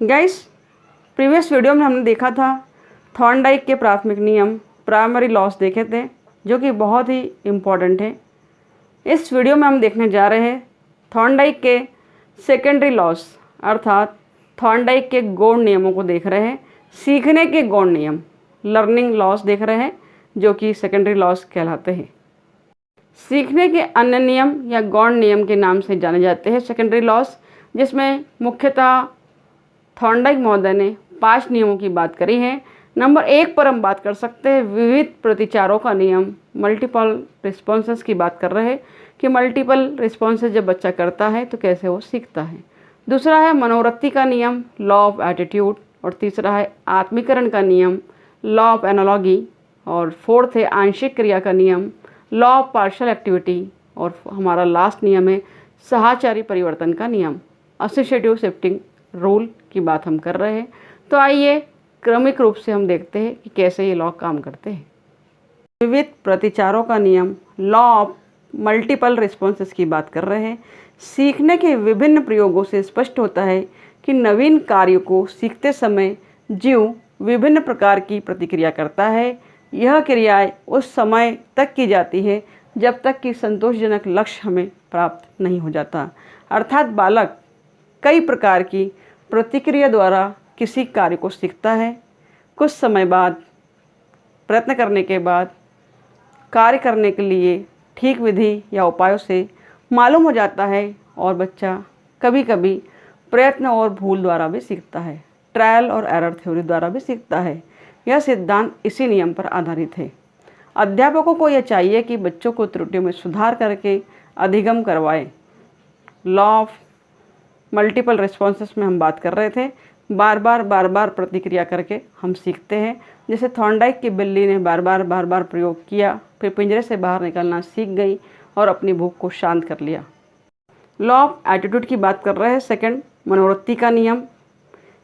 Guys, previous video में हमने देखा था थॉर्नडाइक के प्राथमिक नियम, प्राइमरी लॉस देखे थे, जो कि बहुत ही इम्पॉर्टेंट है। इस वीडियो में हम देखने जा रहे हैं थॉर्नडाइक के सेकेंडरी लॉस, अर्थात थॉर्नडाइक के गौण नियमों को देख रहे हैं। सीखने के गौण नियम, लर्निंग लॉस देख रहे हैं, जो कि सेकेंडरी लॉस कहलाते हैं। सीखने के अन्य नियम या गौण नियम के नाम से जाने जाते हैं सेकेंडरी लॉस, जिसमें मुख्यतः थॉर्नडाइक महोदय ने 5 नियमों की बात करी है। नंबर 1 पर हम बात कर सकते हैं विविध प्रतिचारों का नियम, मल्टीपल रिस्पॉन्सेस की बात कर रहे हैं कि मल्टीपल रिस्पॉन्सेस जब बच्चा करता है तो कैसे वो सीखता है। दूसरा है मनोवृत्ति का नियम, लॉ ऑफ एटीट्यूड, और तीसरा है आत्मीकरण का नियम, लॉ ऑफ एनालॉजी, और फोर्थ है आंशिक क्रिया का नियम, लॉ ऑफ पार्शियल एक्टिविटी, और हमारा लास्ट नियम है साहचारी परिवर्तन का नियम, एसोसिएटिव शिफ्टिंग रूल की बात हम कर रहे हैं। तो आइए क्रमिक रूप से हम देखते हैं कि कैसे ये लॉ काम करते हैं। विविध प्रतिचारों का नियम, लॉ ऑफ मल्टीपल रिस्पॉन्सेस की बात कर रहे हैं। सीखने के विभिन्न प्रयोगों से स्पष्ट होता है कि नवीन कार्य को सीखते समय जीव विभिन्न प्रकार की प्रतिक्रिया करता है। यह क्रियाएं उस समय तक की जाती है जब तक कि संतोषजनक लक्ष्य हमें प्राप्त नहीं हो जाता। अर्थात बालक कई प्रकार की प्रतिक्रिया द्वारा किसी कार्य को सीखता है। कुछ समय बाद प्रयत्न करने के बाद कार्य करने के लिए ठीक विधि या उपायों से मालूम हो जाता है, और बच्चा कभी कभी प्रयत्न और भूल द्वारा भी सीखता है, ट्रायल और एरर थ्योरी द्वारा भी सीखता है। यह सिद्धांत इसी नियम पर आधारित है। अध्यापकों को यह चाहिए कि बच्चों को त्रुटियों में सुधार करके अधिगम करवाएं। लॉ ऑफ मल्टीपल रिस्पॉन्सेस में हम बात कर रहे थे, बार बार प्रतिक्रिया करके हम सीखते हैं। जैसे थॉर्नडाइक की बिल्ली ने बार बार प्रयोग किया, फिर पिंजरे से बाहर निकलना सीख गई और अपनी भूख को शांत कर लिया। लॉ ऑफ एटीट्यूड की बात कर रहे हैं, सेकंड मनोवृत्ति का नियम।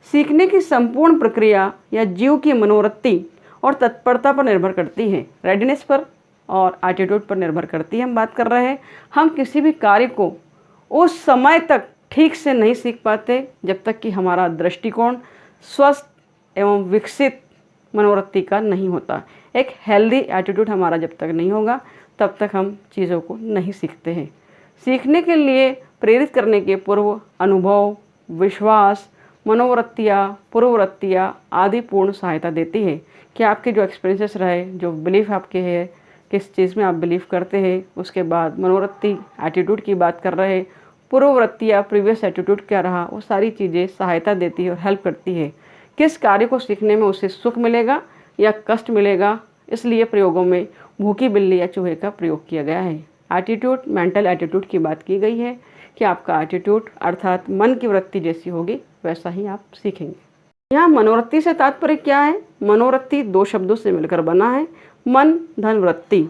सीखने की संपूर्ण प्रक्रिया या जीव की मनोवृत्ति और तत्परता पर निर्भर करती है, रेडीनेस पर और एटीट्यूड पर निर्भर करती है। हम बात कर रहे हैं हम किसी भी कार्य को उस समय तक ठीक से नहीं सीख पाते जब तक कि हमारा दृष्टिकोण स्वस्थ एवं विकसित मनोवृत्ति का नहीं होता। एक हेल्दी एटीट्यूड हमारा जब तक नहीं होगा तब तक हम चीज़ों को नहीं सीखते हैं। सीखने के लिए प्रेरित करने के पूर्व अनुभव, विश्वास, मनोवृत्तियाँ, पूर्ववृत्तियाँ आदि पूर्ण सहायता देती है कि आपके जो एक्सपीरियंसेस रहे, जो बिलीफ आपके है, किस चीज़ में आप बिलीव करते हैं, उसके बाद मनोवृत्ति एटीट्यूड की बात कर रहे हैं, पूर्ववृत्ति या प्रीवियस एटीट्यूड क्या रहा, वो सारी चीज़ें सहायता देती है और हेल्प करती है। किस कार्य को सीखने में उसे सुख मिलेगा या कष्ट मिलेगा, इसलिए प्रयोगों में भूखी बिल्ली या चूहे का प्रयोग किया गया है। एटीट्यूड, मेंटल एटीट्यूड की बात की गई है कि आपका एटीट्यूड अर्थात मन की वृत्ति जैसी होगी वैसा ही आप सीखेंगे। यहाँ मनोवृत्ति से तात्पर्य क्या है? मनोवृत्ति 2 शब्दों से मिलकर बना है, मन धन वृत्ति,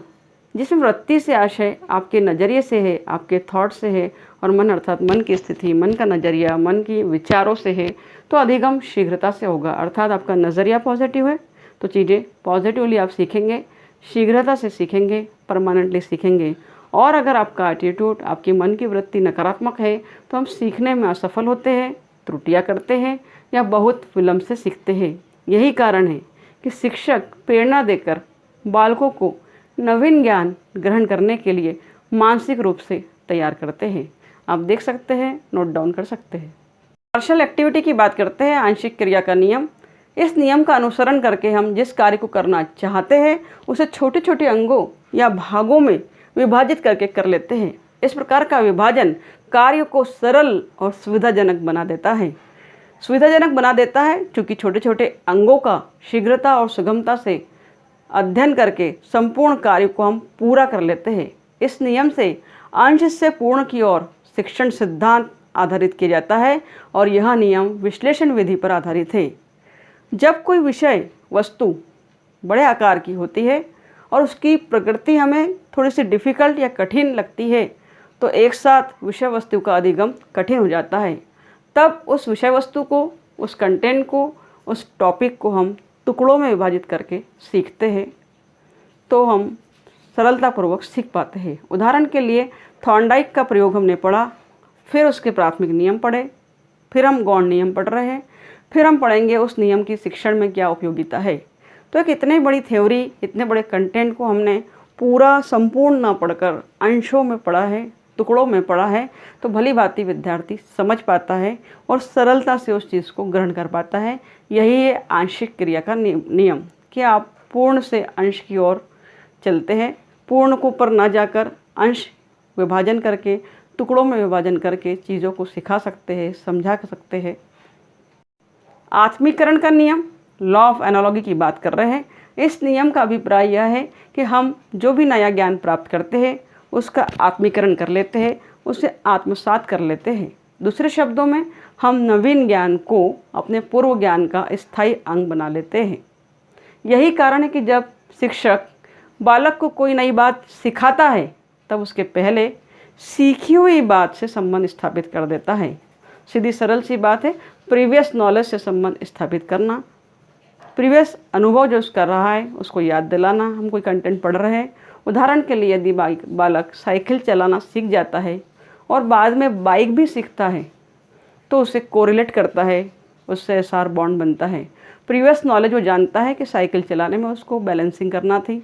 जिसमें वृत्ति से आशय आपके नज़रिए से है, आपके थॉट से है, और मन अर्थात मन की स्थिति, मन का नज़रिया, मन की विचारों से है, तो अधिगम शीघ्रता से होगा। अर्थात आपका नज़रिया पॉजिटिव है तो चीज़ें पॉजिटिवली आप सीखेंगे, शीघ्रता से सीखेंगे, परमानेंटली सीखेंगे। और अगर आपका एटीट्यूड, आपकी मन की वृत्ति नकारात्मक है तो हम सीखने में असफल होते हैं, त्रुटियाँ करते हैं या बहुत विलम्ब से सीखते हैं। यही कारण है कि शिक्षक प्रेरणा देकर बालकों को नवीन ज्ञान ग्रहण करने के लिए मानसिक रूप से तैयार करते हैं। आप देख सकते हैं, नोट डाउन कर सकते हैं। पार्शियल एक्टिविटी की बात करते हैं, आंशिक क्रिया का नियम। इस नियम का अनुसरण करके हम जिस कार्य को करना चाहते हैं उसे छोटे छोटे अंगों या भागों में विभाजित करके कर लेते हैं। इस प्रकार का विभाजन कार्य को सरल और सुविधाजनक बना देता है। क्योंकि छोटे छोटे अंगों का शीघ्रता और सुगमता से अध्ययन करके संपूर्ण कार्य को हम पूरा कर लेते हैं। इस नियम से अंश से पूर्ण की ओर शिक्षण सिद्धांत आधारित किया जाता है, और यह नियम विश्लेषण विधि पर आधारित है। जब कोई विषय वस्तु बड़े आकार की होती है और उसकी प्रकृति हमें थोड़ी सी डिफ़िकल्ट या कठिन लगती है तो एक साथ विषय वस्तु का अधिगम कठिन हो जाता है। तब उस विषय वस्तु को, उस कंटेंट को, उस टॉपिक को हम टुकड़ों में विभाजित करके सीखते हैं तो हम सरलतापूर्वक सीख पाते हैं। उदाहरण के लिए थॉर्नडाइक का प्रयोग हमने पढ़ा, फिर उसके प्राथमिक नियम पढ़े, फिर हम गौण नियम पढ़ रहे हैं। फिर हम पढ़ेंगे उस नियम की शिक्षण में क्या उपयोगिता है। तो एक इतनी बड़ी थ्योरी, इतने बड़े कंटेंट को हमने पूरा संपूर्ण ना पढ़कर अंशों में पढ़ा है, टुकड़ों में पढ़ा है, तो भली भांति विद्यार्थी समझ पाता है और सरलता से उस चीज़ को ग्रहण कर पाता है। यही है आंशिक क्रिया का नियम कि आप पूर्ण से अंश की ओर चलते हैं, पूर्ण को ऊपर ना जाकर अंश विभाजन करके, टुकड़ों में विभाजन करके चीज़ों को सिखा सकते हैं, समझा सकते हैं। आत्मीकरण का नियम, लॉ ऑफ एनालॉजी की बात कर रहे हैं। इस नियम का अभिप्राय यह है कि हम जो भी नया ज्ञान प्राप्त करते हैं उसका आत्मीकरण कर लेते हैं, उसे आत्मसात कर लेते हैं। दूसरे शब्दों में हम नवीन ज्ञान को अपने पूर्व ज्ञान का स्थायी अंग बना लेते हैं। यही कारण है कि जब शिक्षक बालक को कोई नई बात सिखाता है तब उसके पहले सीखी हुई बात से संबंध स्थापित कर देता है। सीधी सरल सी बात है, प्रीवियस नॉलेज से संबंध स्थापित करना, प्रीवियस अनुभव जो कर रहा है उसको याद दिलाना। हम कोई कंटेंट पढ़ रहे हैं, उदाहरण के लिए यदि बालक साइकिल चलाना सीख जाता है और बाद में बाइक भी सीखता है तो उसे कोरिलेट करता है, उससे एसआर बॉन्ड बनता है। प्रीवियस नॉलेज वो जानता है कि साइकिल चलाने में उसको बैलेंसिंग करना थी,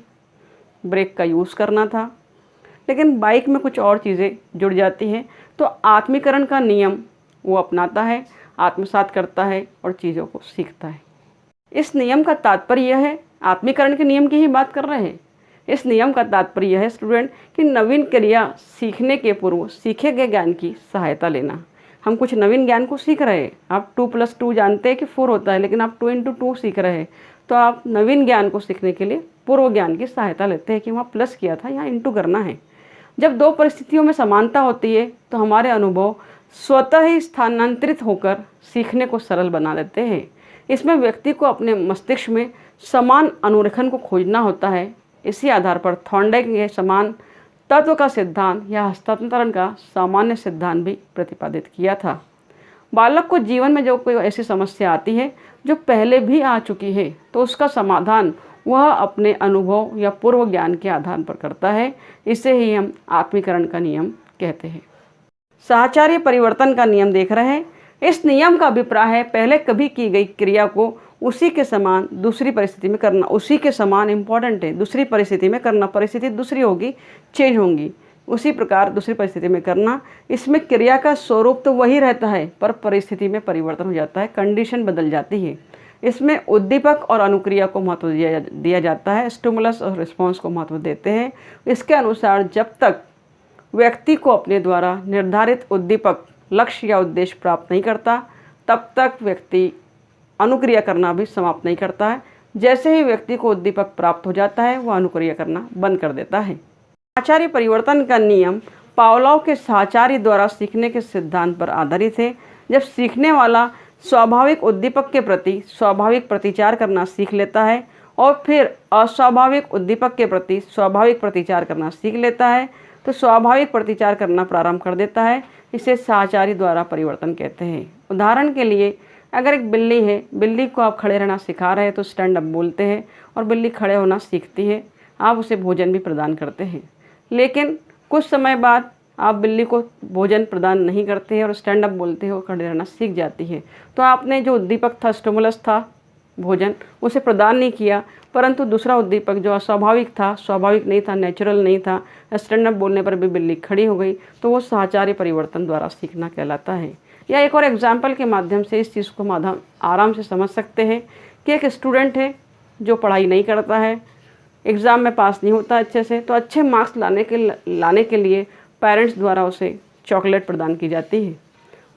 ब्रेक का यूज़ करना था, लेकिन बाइक में कुछ और चीज़ें जुड़ जाती हैं, तो आत्मीकरण का नियम वो अपनाता है, आत्मसात करता है और चीज़ों को सीखता है। इस नियम का तात्पर्य यह है, आत्मीकरण के नियम की ही बात कर रहे हैं। इस नियम का तात्पर्य यह है स्टूडेंट कि नवीन क्रिया सीखने के पूर्व सीखे गए ज्ञान की सहायता लेना। हम कुछ नवीन ज्ञान को सीख रहे हैं, आप 2+2 जानते हैं कि 4 होता है, लेकिन आप 2 × 2 सीख रहे हैं, तो आप नवीन ज्ञान को सीखने के लिए पूर्व ज्ञान की सहायता लेते हैं कि वहाँ प्लस किया था, यहाँ इंटू करना है। जब दो परिस्थितियों में समानता होती है तो हमारे अनुभव स्वतः ही स्थानांतरित होकर सीखने को सरल बना देते हैं। इसमें व्यक्ति को अपने मस्तिष्क में समान अनुरेखण को खोजना होता है। इसी आधार पर थॉर्नडाइक ने समान तत्व का सिद्धांत या हस्तांतरण का सामान्य सिद्धांत भी प्रतिपादित किया था। बालक को जीवन में जो कोई ऐसी समस्या आती है जो पहले भी आ चुकी है तो उसका समाधान वह अपने अनुभव या पूर्व ज्ञान के आधार पर करता है। इसे ही हम आत्मीकरण का नियम कहते हैं। साहचर्य परिवर्तन का नियम देख रहे हैं। इस नियम का अभिप्राय है पहले कभी की गई क्रिया को उसी के समान दूसरी परिस्थिति में करना। उसी के समान इम्पॉर्टेंट है, दूसरी परिस्थिति में करना। परिस्थिति दूसरी होगी, चेंज होंगी, उसी प्रकार दूसरी परिस्थिति में करना। इसमें क्रिया का स्वरूप तो वही रहता है पर परिस्थिति में परिवर्तन हो जाता है, कंडीशन बदल जाती है। इसमें उद्दीपक और अनुक्रिया को महत्व दिया जाता है, स्टिमुलस और रिस्पॉन्स को महत्व देते हैं। इसके अनुसार जब तक व्यक्ति को अपने द्वारा निर्धारित उद्दीपक लक्ष्य या उद्देश्य प्राप्त नहीं करता तब तक व्यक्ति अनुक्रिया करना भी समाप्त नहीं करता है। जैसे ही व्यक्ति को उद्दीपक प्राप्त हो जाता है वह अनुक्रिया करना बंद कर देता है। साहचर्य परिवर्तन का नियम पावलोव के साहचर्य द्वारा सीखने के सिद्धांत पर आधारित है। जब सीखने वाला स्वाभाविक उद्दीपक के प्रति स्वाभाविक प्रतिचार करना सीख लेता है और फिर अस्वाभाविक उद्दीपक के प्रति स्वाभाविक प्रतिचार करना सीख लेता है तो स्वाभाविक प्रतिचार करना प्रारंभ कर देता है। इसे साहचर्य द्वारा परिवर्तन कहते हैं। उदाहरण के लिए अगर एक बिल्ली है, बिल्ली को आप खड़े रहना सिखा रहे हैं तो स्टैंड अप बोलते हैं और बिल्ली खड़े होना सीखती है। आप उसे भोजन भी प्रदान करते हैं, लेकिन कुछ समय बाद आप बिल्ली को भोजन प्रदान नहीं करते हैं और स्टैंड अप बोलते हो, खड़े रहना सीख जाती है। तो आपने जो उद्दीपक था, स्टिमुलस था भोजन, उसे प्रदान नहीं किया, परंतु दूसरा उद्दीपक जो अस्वाभाविक था, स्वाभाविक नहीं था, नेचुरल नहीं था, स्टैंड अप बोलने पर भी बिल्ली खड़ी हो गई, तो वो साहचर्य परिवर्तन द्वारा सीखना कहलाता है। या एक और एग्जाम्पल के माध्यम से इस चीज़ को आराम से समझ सकते हैं कि एक स्टूडेंट है जो पढ़ाई नहीं करता है, एग्ज़ाम में पास नहीं होता अच्छे से, तो अच्छे मार्क्स लाने के लिए पेरेंट्स द्वारा उसे चॉकलेट प्रदान की जाती है।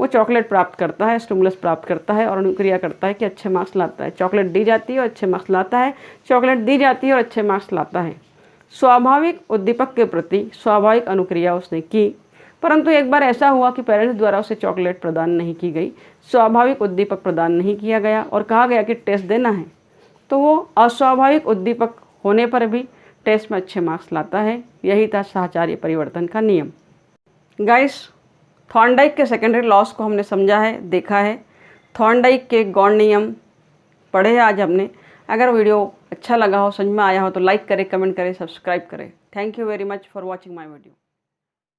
वो चॉकलेट प्राप्त करता है, स्टिमुलस प्राप्त करता है और अनुक्रिया करता है कि अच्छे मार्क्स लाता है। चॉकलेट दी जाती है और अच्छे मार्क्स लाता है, चॉकलेट दी जाती है और अच्छे मार्क्स लाता है। स्वाभाविक उद्दीपक के प्रति स्वाभाविक अनुक्रिया उसने की, परंतु एक बार ऐसा हुआ कि पेरेंट्स द्वारा उसे चॉकलेट प्रदान नहीं की गई, स्वाभाविक उद्दीपक प्रदान नहीं किया गया और कहा गया कि टेस्ट देना है, तो वो अस्वाभाविक उद्दीपक होने पर भी टेस्ट में अच्छे मार्क्स लाता है। यही था साहचर्य परिवर्तन का नियम। गाइस, थॉर्नडाइक के सेकेंडरी लॉस को हमने समझा है, देखा है। थॉर्नडाइक के गौण नियम पढ़े आज हमने। अगर वीडियो अच्छा लगा हो, समझ में आया हो तो लाइक करें, कमेंट करें, सब्सक्राइब करें। Thank you very much for watching my video.